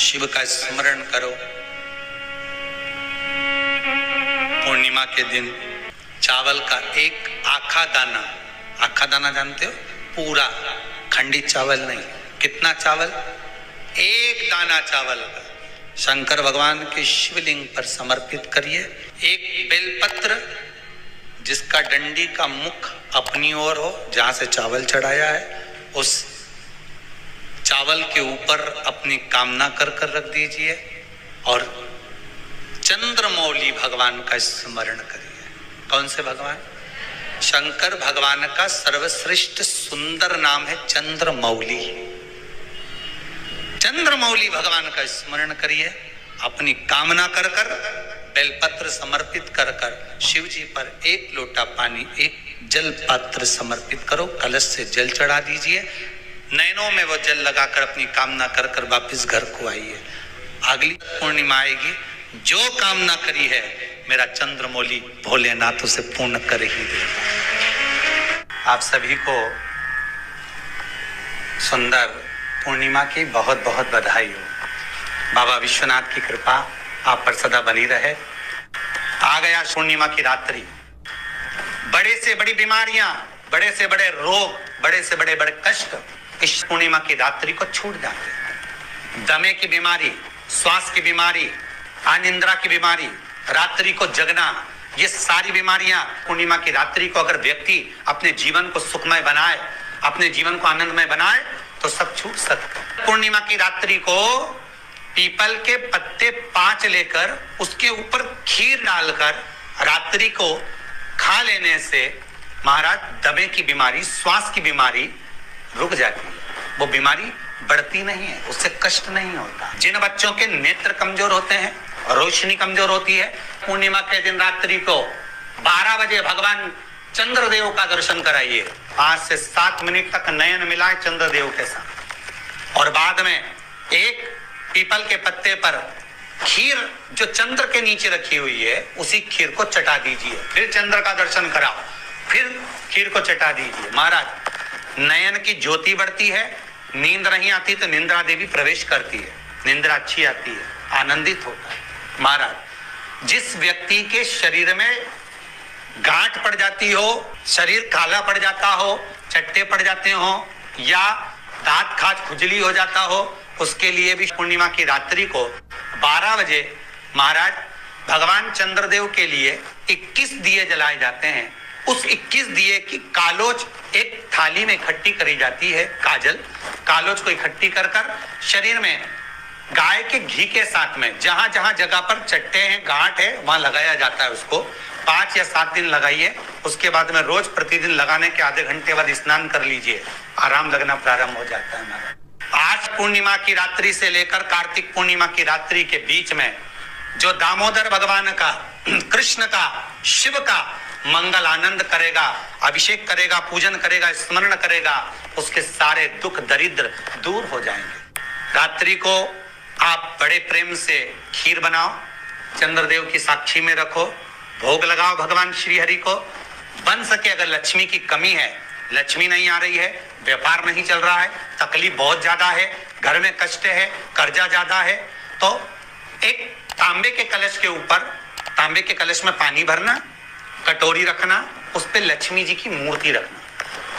शिव का स्मरण करो। पूर्णिमा के दिन चावल का एक आखा दाना जानते हो, पूरा खंडित चावल नहीं, कितना चावल, एक दाना चावल का शंकर भगवान के शिवलिंग पर समर्पित करिए। एक बेलपत्र जिसका डंडी का मुख अपनी ओर हो, जहां से चावल चढ़ाया है, उस चावल के ऊपर अपनी कामना कर कर रख दीजिए और चंद्रमौली भगवान का स्मरण करिए। कौन से भगवान? शंकर भगवान का सर्वश्रेष्ठ सुंदर नाम है चंद्रमौली। चंद्रमौली भगवान का स्मरण करिए, अपनी कामना कर कर बेलपत्र समर्पित कर कर शिव जी पर एक लोटा पानी, एक जल पात्र समर्पित करो, कलश से जल चढ़ा दीजिए, नैनों में वो जल लगाकर अपनी कामना कर कर वापिस घर को आइए। अगली पूर्णिमा आएगी, जो कामना करी है मेरा चंद्रमौली भोलेनाथ उसे पूर्ण कर ही देगा। आप सभी को सुंदर पूर्णिमा की बहुत बहुत बधाई हो। बाबा विश्वनाथ की कृपा आप पर सदा बनी रहे। आ गया पूर्णिमा की रात्रि, बड़े से बड़ी बीमारियां, बड़े से बड़े रोग, बड़े से बड़े बड़े कष्ट इस पूर्णिमा की रात्रि को छूट जाते हैं। दमे की बीमारी, श्वास की बीमारी, अनिद्रा की बीमारी, रात्रि को जगना, ये सारी बीमारियां पूर्णिमा की रात्रि को अगर व्यक्ति अपने जीवन को सुखमय बनाए, अपने जीवन को आनंदमय बनाए तो सब छूट सकते। पूर्णिमा की रात्रि को पीपल के पत्ते 5 लेकर उसके ऊपर खीर डालकर रात्रि को खा लेने से महाराज दमे की बीमारी, श्वास की बीमारी रुक जाती है। वो बीमारी बढ़ती नहीं है, उससे कष्ट नहीं होता। जिन बच्चों के नेत्र कमजोर होते हैं, रोशनी कमजोर होती है, पूर्णिमा के दिन रात्रि को 12 बजे भगवान चंद्रदेव का दर्शन कराइए। 5 से 7 मिनट तक नयन मिलाए चंद्रदेव के साथ और बाद में एक पीपल के पत्ते पर खीर जो चंद्र के नीचे रखी हुई है उसी खीर को चटा दीजिए। फिर चंद्र का दर्शन कराओ, फिर खीर को चटा दीजिए। महाराज नयन की ज्योति बढ़ती है, नींद नहीं आती तो निंद्रा देवी प्रवेश करती है, निंद्रा अच्छी आती है, आनंदित होता है। महाराज जिस व्यक्ति के शरीर में गांठ पड़ जाती हो, शरीर काला पड़ जाता हो, चट्टे पड़ जाते हो या दांत खाज खुजली हो जाता हो, उसके लिए भी पूर्णिमा की रात्रि को 12 बजे महाराज भगवान चंद्रदेव के लिए 21 दिए जलाए जाते हैं। उस 21 दिए की कालोज एक थाली में इकट्ठी करी जाती है, कालोज को इकट्ठी कर कर शरीर में गाय के घी के साथ में जहां जहां जगह पर चट्टे हैं, गांठ है, वहां लगाया जाता है। उसको 5 या 7 दिन लगाइए। उसके बाद में रोज प्रतिदिन लगाने के आधे घंटे बाद स्नान कर लीजिए, आराम लगना प्रारंभ हो जाता है। हमारा आज पूर्णिमा की रात्रि से लेकर कार्तिक पूर्णिमा की रात्रि के बीच में जो दामोदर भगवान का, कृष्ण का, शिव का मंगल आनंद करेगा, अभिषेक करेगा, पूजन करेगा, स्मरण करेगा, उसके सारे दुख दरिद्र दूर हो जाएंगे। रात्रि को आप बड़े प्रेम से खीर बनाओ, चंद्रदेव की साक्षी में रखो, भोग लगाओ भगवान श्री हरि को। बन सके अगर लक्ष्मी की कमी है, लक्ष्मी नहीं आ रही है, व्यापार नहीं चल रहा है, तकलीफ बहुत ज्यादा है, घर में कष्ट है, कर्जा ज्यादा है, तो एक तांबे के कलश के ऊपर, तांबे के कलश में पानी भरना, कटोरी रखना, उस पे लक्ष्मी जी की मूर्ति रखना।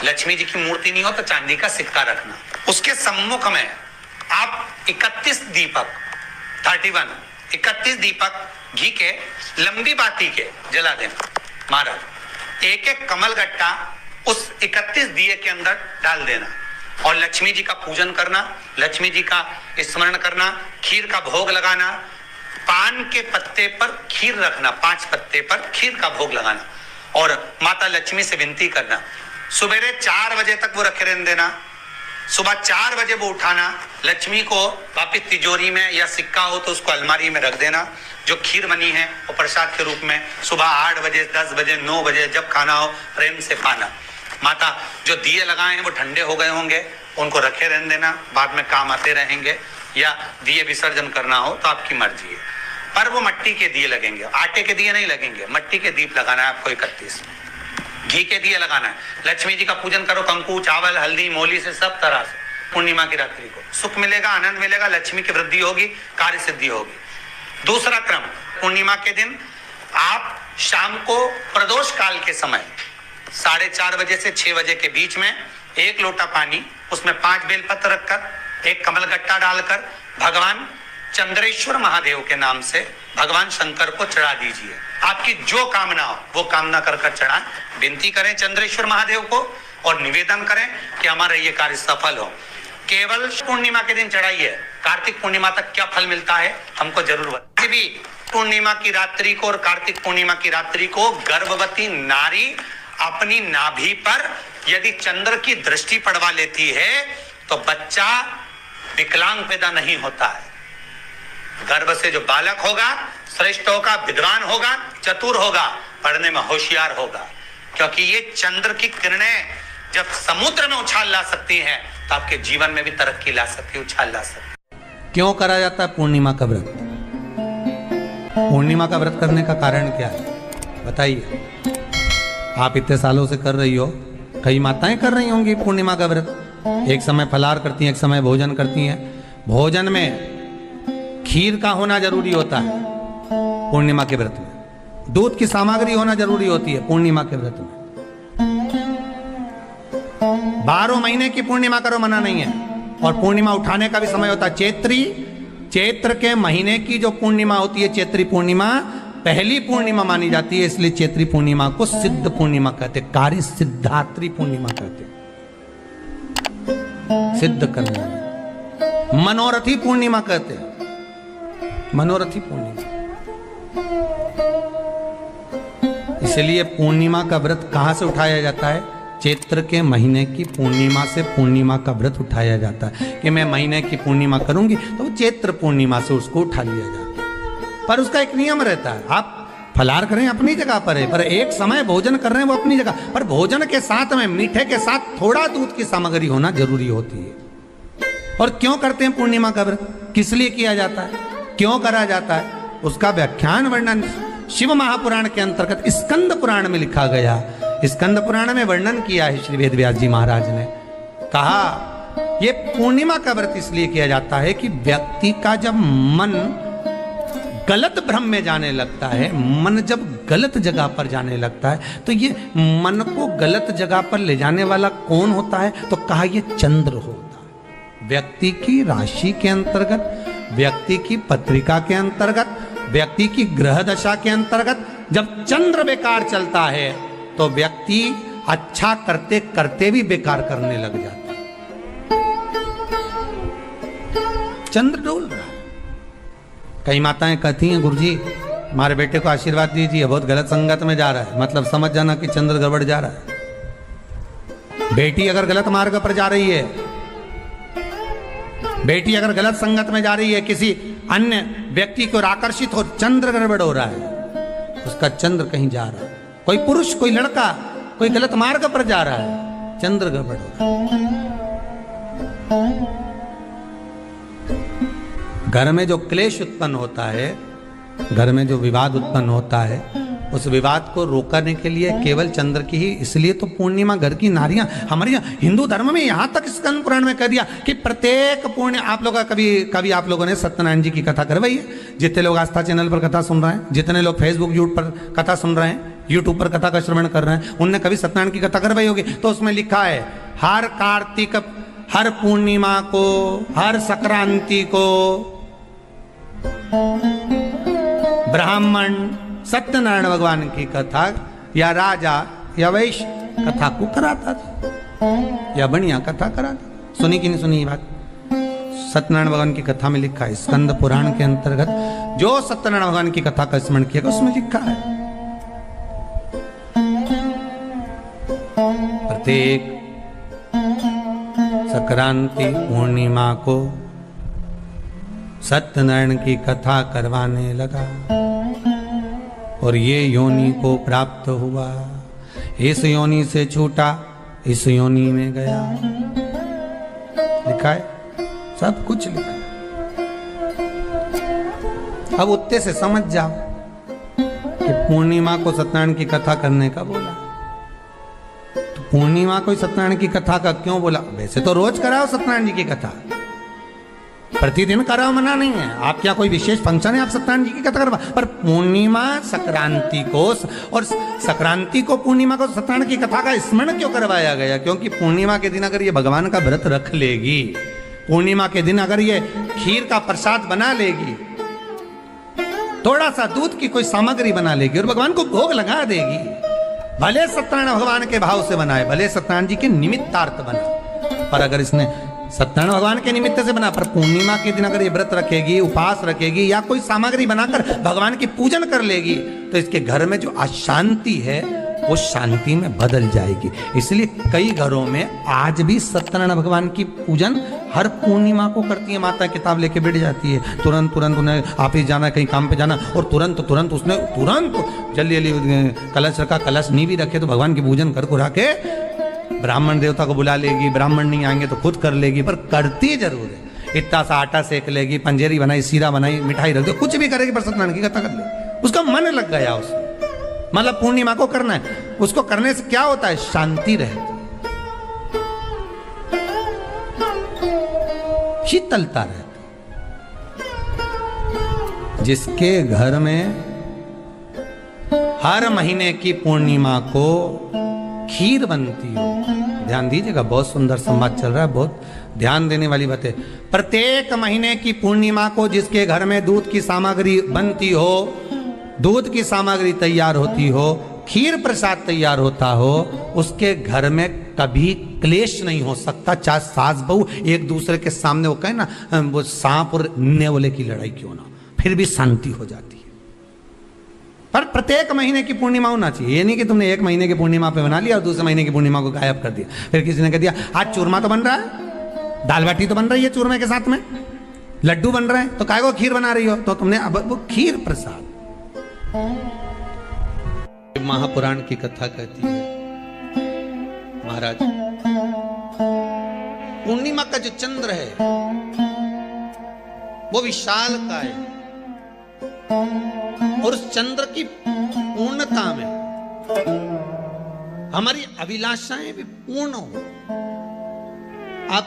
लक्ष्मी जी की मूर्ति नहीं हो तो चांदी का सिक्का रखना। उसके सम्मुख में आप 31 दीपक घी के लंबी बाती के जला देना। महाराज एक एक कमल गट्टा उस 31 दिए के अंदर डाल देना और लक्ष्मी जी का पूजन करना, लक्ष्मी जी का स्मरण करना, खीर का भोग लगाना, पान के पत्ते पर खीर रखना, 5 पत्ते पर खीर का भोग लगाना और माता लक्ष्मी से विनती करना। सुबेरे 4 बजे तक वो रखे रहने देना, सुबह 4 बजे वो उठाना, लक्ष्मी को वापिस तिजोरी में या सिक्का हो तो उसको अलमारी में रख देना। जो खीर बनी है वो प्रसाद के रूप में सुबह 8 बजे, 10 बजे, 9 बजे जब खाना हो प्रेम से पाना। माता जो दिए लगाए हैं वो ठंडे हो गए होंगे, उनको रखे रहने देना, बाद में काम आते रहेंगे, या दिए विसर्जन करना हो तो आपकी मर्जी है। पर वो मिट्टी के दिए लगेंगे, आटे के दिए नहीं लगेंगे, मिट्टी के दीप लगाना है आपको। 31 घी के दिए लगाना है। लक्ष्मी जी का पूजन करो, कंकु, चावल, हल्दी, मोली से सब तरह से पूर्णिमा की रात्रि को सुख मिलेगा, आनंद मिलेगा, लक्ष्मी की वृद्धि होगी, कार्य सिद्धि होगी। दूसरा क्रम, पूर्णिमा के दिन आप शाम को प्रदोष काल के समय 4:30 बजे से 6 बजे के बीच में 1 लोटा पानी, उसमें 5 बेलपत्र रखकर, 1 कमलगट्टा डालकर भगवान चंद्रेश्वर महादेव के नाम से भगवान शंकर को चढ़ा दीजिए। आपकी जो कामना हो वो कामना कर चढ़ाएं, विनती करें चंद्रेश्वर महादेव को और निवेदन करें कि हमारा ये कार्य सफल हो। केवल पूर्णिमा के दिन चढ़ाइए, कार्तिक पूर्णिमा तक क्या फल मिलता है हमको जरूर बताइए। भी पूर्णिमा की रात्रि को और कार्तिक पूर्णिमा की रात्रि को गर्भवती नारी अपनी नाभि पर यदि चंद्र की दृष्टि पड़वा लेती है तो बच्चा विकलांग पैदा नहीं होता है। गर्भ से जो बालक होगा श्रेष्ठ होगा, विद्वान होगा, चतुर होगा, पढ़ने में होशियार होगा, क्योंकि ये चंद्र की किरणें जब समुद्र में उछाल ला सकती हैं तो आपके जीवन में भी तरक्की ला सकती है, उछाल ला सकती है। क्यों करा जाता है पूर्णिमा का व्रत? पूर्णिमा का व्रत करने का कारण क्या है बताइए? आप इतने सालों से कर रही हो, कई माताएं कर रही होंगी पूर्णिमा का व्रत। एक समय फलाहार करती हैं, एक समय भोजन करती हैं। भोजन में खीर का होना जरूरी होता है पूर्णिमा के व्रत में, दूध की सामग्री होना जरूरी होती है पूर्णिमा के व्रत में। 12 महीने की पूर्णिमा करो, मना नहीं है। और पूर्णिमा उठाने का भी समय होता है। चैत्र के महीने की जो पूर्णिमा होती है, चैत्री पूर्णिमा पहली पूर्णिमा मानी जाती है, इसलिए चैत्री पूर्णिमा को सिद्ध पूर्णिमा कहते, कार्य सिद्धात्री पूर्णिमा कहते, सिद्ध करने। मनोरथी पूर्णिमा कहते, मनोरथी पूर्णिमा। इसलिए पूर्णिमा का व्रत कहां से उठाया जाता है? चैत्र के महीने की पूर्णिमा से पूर्णिमा का व्रत उठाया जाता है कि मैं महीने की पूर्णिमा करूंगी तो चैत्र पूर्णिमा से उसको उठा लिया जाता है। पर उसका एक नियम रहता है, आप फलाहार करें अपनी जगह पर है, पर एक समय भोजन कर रहे हैं वो अपनी जगह पर, भोजन के साथ में मीठे के साथ थोड़ा दूध की सामग्री होना जरूरी होती है। और क्यों करते हैं पूर्णिमा का व्रत? किस लिए किया जाता है, क्यों करा जाता है? उसका व्याख्यान वर्णन शिव महापुराण के अंतर्गत स्कंद पुराण में लिखा गया। स्कंद पुराण में वर्णन किया है श्री वेदव्यास जी महाराज ने। कहा ये पूर्णिमा का व्रत इसलिए किया जाता है कि व्यक्ति का जब मन गलत भ्रम में जाने लगता है, मन जब गलत जगह पर जाने लगता है, तो ये मन को गलत जगह पर ले जाने वाला कौन होता है? तो कहा ये चंद्र होता है। व्यक्ति की राशि के अंतर्गत, व्यक्ति की पत्रिका के अंतर्गत, व्यक्ति की ग्रह दशा के अंतर्गत जब चंद्र बेकार चलता है तो व्यक्ति अच्छा करते करते भी बेकार करने लग जाता है। चंद्र डोल रहा है। कई माताएं कहती हैं गुरुजी हमारे बेटे को आशीर्वाद दीजिए, बहुत गलत संगत में जा रहा है, मतलब समझ जाना कि चंद्र गड़बड़ जा रहा है। बेटी अगर गलत मार्ग पर जा रही है, बेटी अगर गलत संगत में जा रही है, किसी अन्य व्यक्ति की ओर आकर्षित हो, चंद्र गड़बड़ हो रहा है, उसका चंद्र कहीं जा रहा है। कोई पुरुष, कोई लड़का, कोई गलत मार्ग पर जा रहा है, चंद्र गड़बड़ हो रहा है। घर में जो क्लेश उत्पन्न होता है, घर में जो विवाद उत्पन्न होता है, उस विवाद को रोकने के लिए केवल चंद्र की ही, इसलिए तो पूर्णिमा घर की नारियां हमारे यहाँ हिंदू धर्म में यहाँ तक स्कंद पुराण में कह दिया कि प्रत्येक पूर्ण, आप लोग कभी आप लोगों ने सत्यनारायण जी की कथा करवाई है? जितने लोग आस्था चैनल पर कथा सुन रहे हैं, जितने लोग फेसबुक यूट्यूब पर कथा सुन रहे हैं, यूट्यूब पर कथा का श्रवण कर रहे हैं, उनने कभी सत्यनारायण की कथा करवाई होगी। तो उसमें लिखा है हर कार्तिक, हर पूर्णिमा को, हर संक्रांति को ब्राह्मण सत्यनारायण भगवान की कथा या राजा या वैश्य कथा को कराता था या बढ़िया कथा कराता। सुनी कि नहीं सुनी ये बात? सत्यनारायण भगवान की कथा में लिखा है, स्कंद पुराण के अंतर्गत जो सत्यनारायण भगवान की कथा का स्मरण किया उसमें लिखा है प्रत्येक संक्रांति पूर्णिमा को सत्यनारायण की कथा करवाने लगा और ये योनि को प्राप्त हुआ, इस योनि से छूटा, इस योनि में गया। लिखा है, सब कुछ लिखा है। अब उत्ते से समझ जाओ कि पूर्णिमा को सत्यनारायण की कथा करने का बोला, तो पूर्णिमा को सत्यनारायण की कथा का क्यों बोला? वैसे तो रोज कराओ सत्यनारायण जी की कथा, प्रतिदिन कराओ, मना नहीं है। आप क्या कोई विशेष फंक्शन है आप सत्यनारायण जी की कथा करवा, पर पूर्णिमा संक्रांति को और संक्रांति को पूर्णिमा को सत्यनारायण की कथा का स्मरण क्यों करवाया गया? क्योंकि पूर्णिमा के दिन अगर ये भगवान का व्रत रख लेगी, पूर्णिमा के दिन अगर ये खीर का प्रसाद बना लेगी, थोड़ा सा दूध की कोई सामग्री बना लेगी और भगवान को भोग लगा देगी, भले सत्यनारायण भगवान के भाव से बनाए, भले सत्यनारायण जी के निमित्तार्थ बना, पर अगर इसने सत्यनारायण भगवान के निमित्त से बना, पर पूर्णिमा के दिन अगर ये व्रत रखेगी, उपवास रखेगी या कोई सामग्री बनाकर भगवान की पूजन कर लेगी, तो इसके घर में जो अशांति है वो शांति में बदल जाएगी। इसलिए कई घरों में आज भी सत्यनारायण भगवान की पूजन हर पूर्णिमा को करती है। माता किताब लेके बैठ जाती है, तुरंत उन्हें ऑफिस जाना, कहीं काम पे जाना, और तुरंत उसने जल्दी जल्दी कलश रखा, कलश नहीं भी रखे तो भगवान की पूजन कर को रखे, ब्राह्मण देवता को बुला लेगी, ब्राह्मण नहीं आएंगे तो खुद कर लेगी, पर करती जरूर है। इतना सा आटा सेक लेगी, पंजेरी बनाई, सीरा बनाई, मिठाई रख दो, कुछ भी करेगी पर सत्यनारायण की कथा कर ले, उसका मन लग गया उसमें। मतलब पूर्णिमा को करना है, उसको करने से क्या होता है? शांति रहती है, शीतलता रहती। जिसके घर में हर महीने की पूर्णिमा को खीर बनती हो, ध्यान दीजिएगा, बहुत सुंदर संवाद चल रहा है, बहुत ध्यान देने वाली बात है। प्रत्येक महीने की पूर्णिमा को जिसके घर में दूध की सामग्री बनती हो, दूध की सामग्री तैयार होती हो, खीर प्रसाद तैयार होता हो, उसके घर में कभी क्लेश नहीं हो सकता। चाहे सास बहू एक दूसरे के सामने वो कहे ना, वो सांप और नेवले की लड़ाई क्यों ना, फिर भी शांति हो जाती है। पर प्रत्येक महीने की पूर्णिमा होना चाहिए। ये नहीं कि तुमने एक महीने की पूर्णिमा पे बना लिया और दूसरे महीने की पूर्णिमा को गायब कर दिया। फिर किसी ने कह दिया आज चूरमा तो बन रहा है, दाल बाटी तो बन रही है चूरमे के साथ में, लड्डू बन रहे हैं, तो काय को खीर बना रही हो? तो तुमने अब वो खीर प्रसाद। महापुराण की कथा कहती है, महाराज पूर्णिमा का जो चंद्र है वो विशाल का है, और उस चंद्र की पूर्णता में हमारी अभिलाषाएं भी पूर्ण हो। आप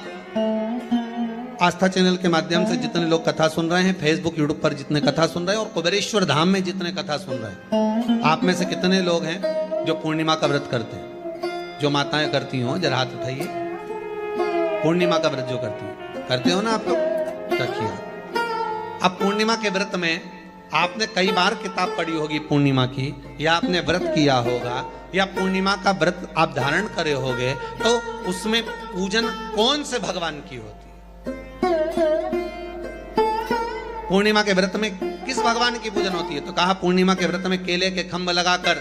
आस्था चैनल के माध्यम से जितने लोग कथा सुन रहे हैं, फेसबुक यूट्यूब पर जितने कथा सुन रहे हैं, और कुबेरेश्वर धाम में जितने कथा सुन रहे हैं, आप में से कितने लोग हैं जो पूर्णिमा का व्रत करते हैं? जो माताएं करती हो जरा हाथ उठाइए। पूर्णिमा का व्रत जो करते हो ना आप लोग, रखिए। अब पूर्णिमा के व्रत में आपने कई बार किताब पढ़ी होगी पूर्णिमा की, या आपने व्रत किया होगा, या पूर्णिमा का व्रत आप धारण करे होगे, तो उसमें पूजन कौन से भगवान की होती है? पूर्णिमा के व्रत में किस भगवान की पूजन होती है? तो कहा पूर्णिमा के व्रत में केले के खंभ लगाकर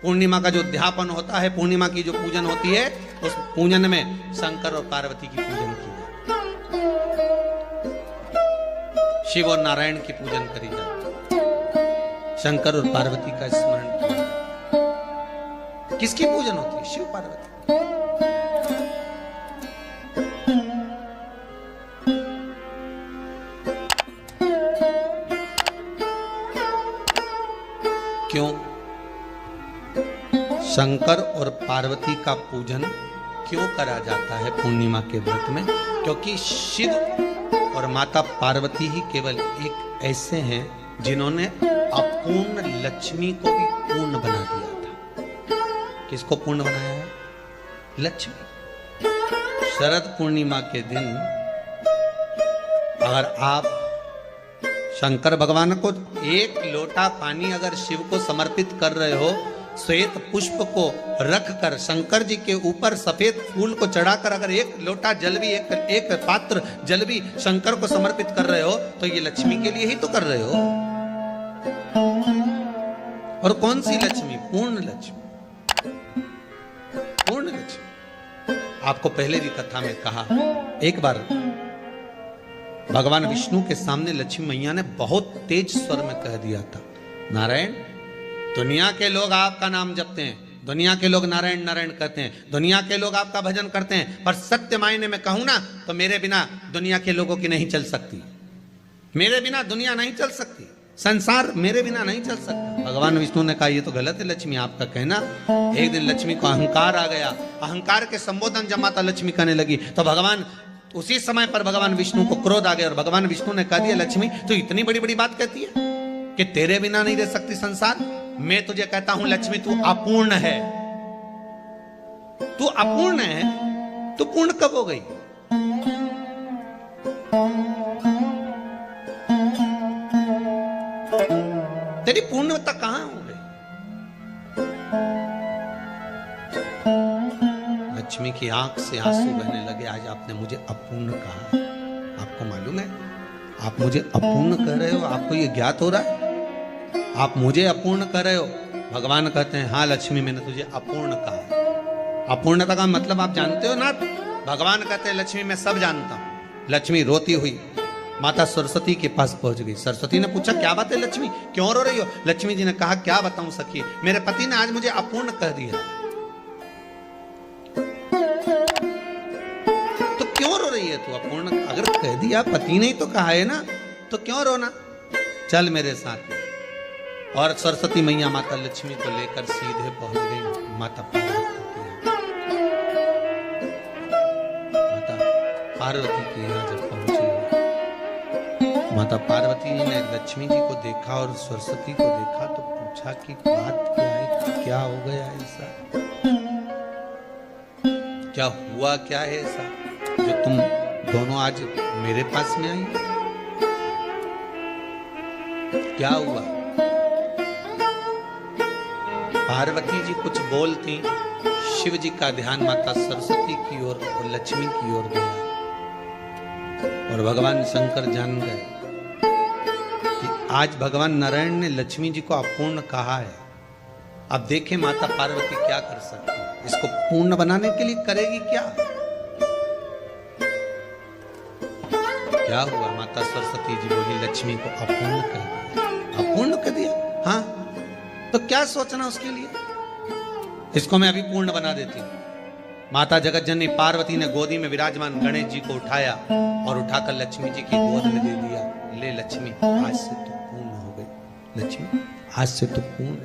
पूर्णिमा का जो उद्यापन होता है, पूर्णिमा की जो पूजन होती है, उस पूजन में शंकर और पार्वती की पूजन की जाती है। शिव और नारायण की पूजन करी जाती है, शंकर और पार्वती का स्मरण किया जाता है। किसकी पूजन होती है? शिव पार्वती। क्यों शंकर और पार्वती का पूजन क्यों करा जाता है पूर्णिमा के व्रत में? क्योंकि शिव और माता पार्वती ही केवल एक ऐसे हैं जिन्होंने अपूर्ण लक्ष्मी को भी पूर्ण बना दिया था। किसको पूर्ण बनाया है? लक्ष्मी। शरद पूर्णिमा के दिन अगर आप शंकर भगवान को एक लोटा पानी अगर शिव को समर्पित कर रहे हो, श्वेत पुष्प को रखकर शंकर जी के ऊपर सफेद फूल को चढ़ाकर अगर एक लोटा जल भी, एक पात्र जल भी शंकर को समर्पित कर रहे हो, तो ये लक्ष्मी के लिए ही तो कर रहे हो। और कौन सी लक्ष्मी? पूर्ण लक्ष्मी। पूर्ण लक्ष्मी। आपको पहले भी कथा में कहा, एक बार भगवान विष्णु के सामने लक्ष्मी मैया ने बहुत तेज स्वर में कह दिया था, नारायण, दुनिया के लोग आपका नाम जपते हैं, दुनिया के लोग नारायण नारायण कहते हैं, दुनिया के लोग आपका भजन करते हैं, पर सत्य मायने में कहूं ना तो मेरे बिना दुनिया के लोगों की नहीं चल सकती, मेरे बिना दुनिया नहीं चल सकती। संसार मेरे बिना नहीं चल सकता। भगवान विष्णु ने कहा ये तो गलत है लक्ष्मी आपका कहना। एक दिन लक्ष्मी को अहंकार आ गया, अहंकार के संबोधन जब माता लक्ष्मी करने लगी तो भगवान उसी समय पर भगवान विष्णु को क्रोध आ गया और भगवान विष्णु ने कह दिया लक्ष्मी तो इतनी बड़ी बड़ी बात कहती है कि तेरे बिना नहीं रह सकती संसार। मैं तुझे कहता हूं लक्ष्मी तू अपूर्ण है, तू अपूर्ण है, तू पूर्ण कब हो गई? तेरी पूर्णता कहां हो गई? लक्ष्मी की आंख से आंसू बहने लगे। आज आपने मुझे अपूर्ण कहा, आपको मालूम है आप मुझे अपूर्ण कह रहे हो? आपको ये ज्ञात हो रहा है आप मुझे अपूर्ण कर रहे हो? भगवान कहते हैं हाँ लक्ष्मी मैंने तुझे अपूर्ण कहा। अपूर्णता का मतलब आप जानते हो ना? भगवान कहते हैं लक्ष्मी मैं सब जानता हूं। लक्ष्मी रोती हुई माता सरस्वती के पास पहुंच गई। सरस्वती ने पूछा क्या बात है लक्ष्मी, क्यों रो रही हो? लक्ष्मी जी ने कहा क्या बताऊं सखी, मेरे पति ने आज मुझे अपूर्ण कह दिया। तो क्यों रो रही है तू? अपूर्ण अगर कह दिया, पति ने ही तो कहा है ना, तो क्यों रोना? चल मेरे साथ। और सरस्वती मैया माता लक्ष्मी को लेकर सीधे पहुंच गई माता पार्वती के यहाँ। माता पार्वती के यहाँ जब पहुंची, माता पार्वती ने लक्ष्मी जी को देखा और सरस्वती को देखा तो पूछा कि बात क्या है, क्या हो गया ऐसा, क्या हुआ, क्या है ऐसा जो तुम दोनों आज मेरे पास में आई? क्या हुआ? पार्वती जी कुछ बोलती, शिव जी का ध्यान माता सरस्वती की ओर और लक्ष्मी की ओर गया और भगवान शंकर जान गए कि आज भगवान नारायण ने लक्ष्मी जी को अपूर्ण कहा है। अब देखें माता पार्वती क्या कर सकती है, इसको पूर्ण बनाने के लिए करेगी क्या? क्या हुआ? माता सरस्वती जी बोली लक्ष्मी को अपूर्ण कर दिया। अपूर्ण कर दिया? हाँ, तो क्या सोचना उसके लिए, इसको मैं अभी पूर्ण बना देती हूं। माता जगत जननी पार्वती ने गोदी में विराजमान गणेश जी को उठाया और उठाकर लक्ष्मी जी की गोद में दे दिया। ले लक्ष्मी, आज से तो पूर्ण हो गई। लक्ष्मी आज से तो पूर्ण।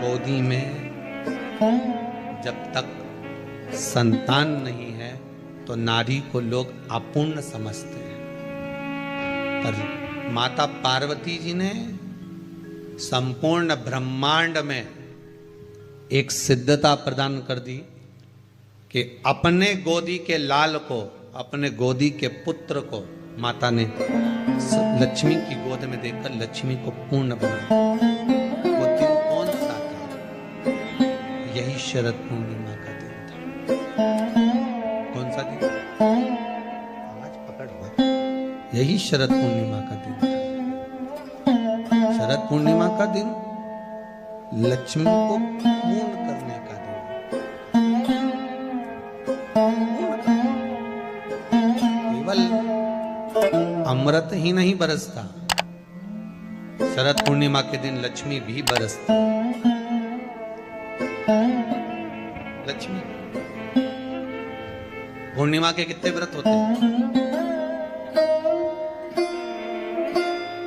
गोदी में जब तक संतान नहीं है तो नारी को लोग अपूर्ण समझते हैं, पर माता पार्वती जी ने संपूर्ण ब्रह्मांड में एक सिद्धता प्रदान कर दी कि अपने गोदी के लाल को, अपने गोदी के पुत्र को माता ने लक्ष्मी की गोद में देकर लक्ष्मी को पूर्ण बना। वो दिन कौन सा था? यही शरद पूर्णिमा का दिन था। कौन सा दिन? आवाज पकड़ हुआ। यही शरद पूर्णिमा का दिन था। शरद पूर्णिमा का दिन लक्ष्मी को पूर्ण करने का दिन। केवल अमृत ही नहीं बरसता, शरद पूर्णिमा के दिन लक्ष्मी भी बरसती। लक्ष्मी पूर्णिमा के कितने व्रत होते हैं?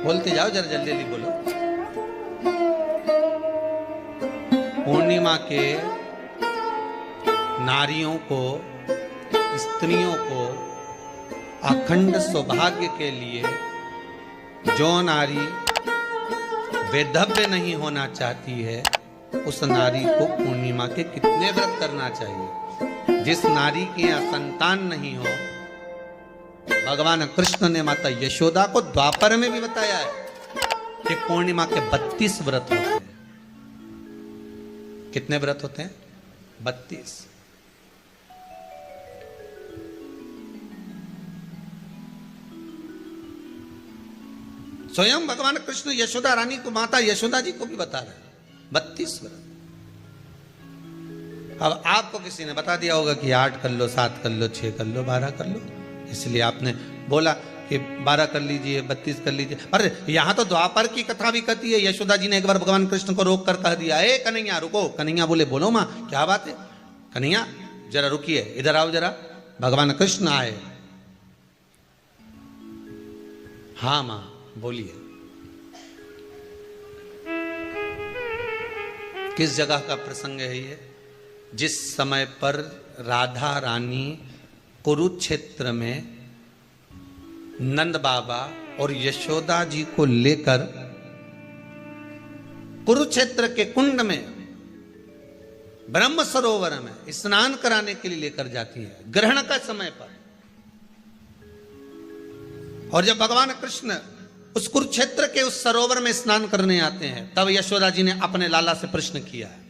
बोलते जाओ, जरा जल्दी जल्दी बोलो। पूर्णिमा के नारियों को, स्त्रियों को अखंड सौभाग्य के लिए, जो नारी वैधव्य नहीं होना चाहती है उस नारी को पूर्णिमा के कितने व्रत करना चाहिए? जिस नारी के यहाँ संतान नहीं हो, भगवान कृष्ण ने माता यशोदा को द्वापर में भी बताया है कि पूर्णिमा के 32 व्रत होते हैं। कितने व्रत होते हैं? 32। स्वयं भगवान कृष्ण यशोदा रानी को, माता यशोदा जी को भी बता रहे हैं 32 व्रत। अब आपको किसी ने बता दिया होगा कि 8 कर लो, 7 कर लो, 6 कर लो, 12 कर लो, इसलिए आपने बोला कि 12 कर लीजिए, 32 कर लीजिए। अरे यहां तो द्वापर की कथा भी कहती है। यशोदा जी ने एक बार भगवान कृष्ण को रोक कर कह दिया, ए कन्हैया रुको। कन्हैया बोले बोलो मां क्या बात है? कन्हैया जरा रुकिए, इधर आओ जरा। भगवान कृष्ण आए, हाँ माँ बोलिए। किस जगह का प्रसंग है ये? जिस समय पर राधा रानी कुरुक्षेत्र में नंद बाबा और यशोदा जी को लेकर कुरुक्षेत्र के कुंड में ब्रह्म सरोवर में स्नान कराने के लिए लेकर जाती है, ग्रहण का समय पर। और जब भगवान कृष्ण उस कुरुक्षेत्र के उस सरोवर में स्नान करने आते हैं, तब यशोदा जी ने अपने लाला से प्रश्न किया है,